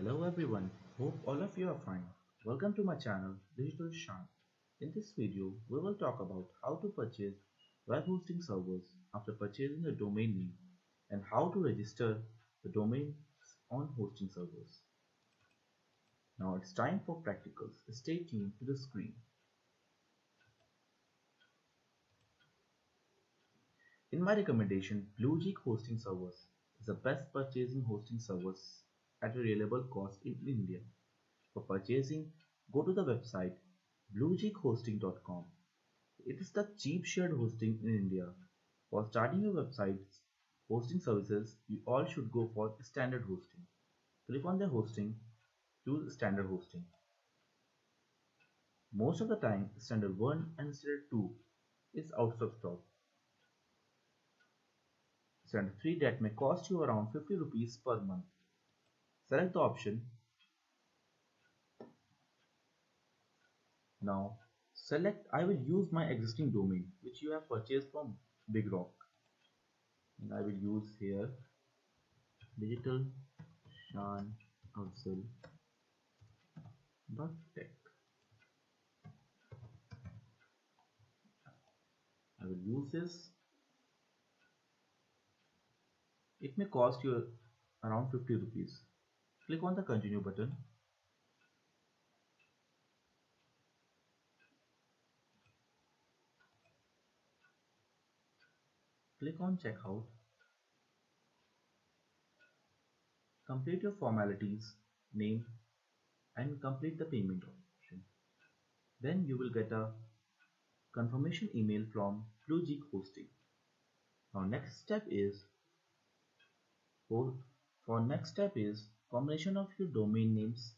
Hello everyone, hope all of you are fine. Welcome to my channel Digital Shan. In this video, we will talk about how to purchase web hosting servers after purchasing a domain name and how to register the domains on hosting servers. Now it's time for practicals. Stay tuned to the screen. In my recommendation, Bluecheek hosting servers is the best purchasing hosting servers at a reliable cost in India. For purchasing, go to the website bluecheekhosting.com. It is the cheap shared hosting in India. For starting your website's hosting services, you all should go for standard hosting. Click on the hosting, choose standard hosting. Most of the time, standard 1 and standard 2 is out of stock. Standard 3 that may cost you around 50 rupees per month. Select the option. Now select I will use my existing domain which you have purchased from Big Rock, and I will use here digitalshanafzal.tech. I will use this. It may cost you around 50 rupees. Click on the continue button. Click on checkout. Complete your formalities, name, and complete the payment option. Then you will get a confirmation email from Bluecheek Hosting. Now next step is combination of your domain names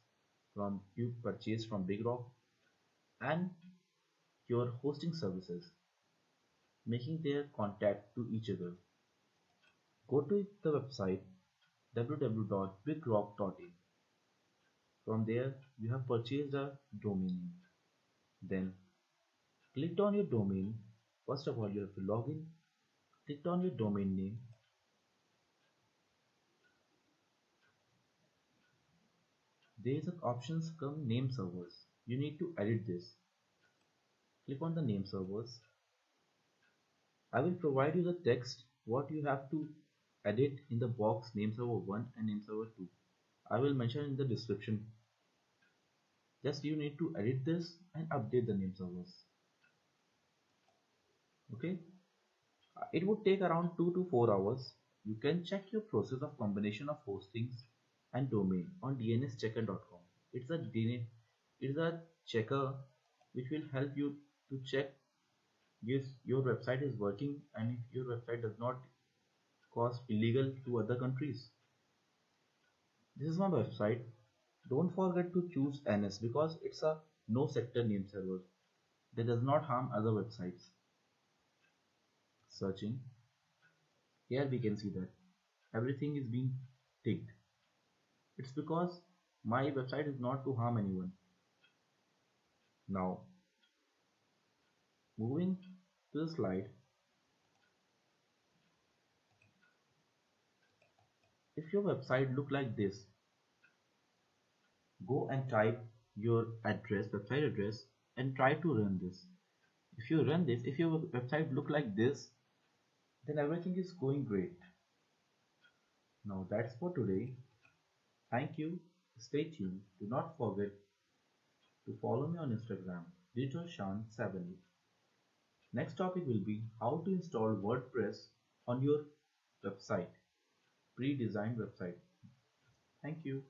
from you purchased from Big Rock and your hosting services, making their contact to each other. Go to the website www.bigrock.in. From there you have purchased a domain name. Then click on your domain. First of all, you have to log in. Click on your domain name. There is an options come name servers. You need to edit this. Click on the name servers. I will provide you the text what you have to edit in the box name server 1 and name server 2. I will mention in the description. Just you need to edit this and update the name servers. Okay. It would take around 2 to 4 hours. You can check your process of combination of hostings and domain on dnschecker.com. It's a checker which will help you to check if your website is working and if your website does not cost illegal to other countries. This is my website. Don't forget to choose NS because it's a no sector name server that does not harm other websites. Searching. Here we can see that everything is being ticked. It's because my website is not to harm anyone. Now moving to the slide. If your website look like this, go and type your website address and try to run this. If you run this, if your website look like this, then everything is going great. Now that's for today. Thank you. Stay tuned. Do not forget to follow me on Instagram DigitalShan78. Next topic will be how to install WordPress on your website, pre-designed website. Thank you.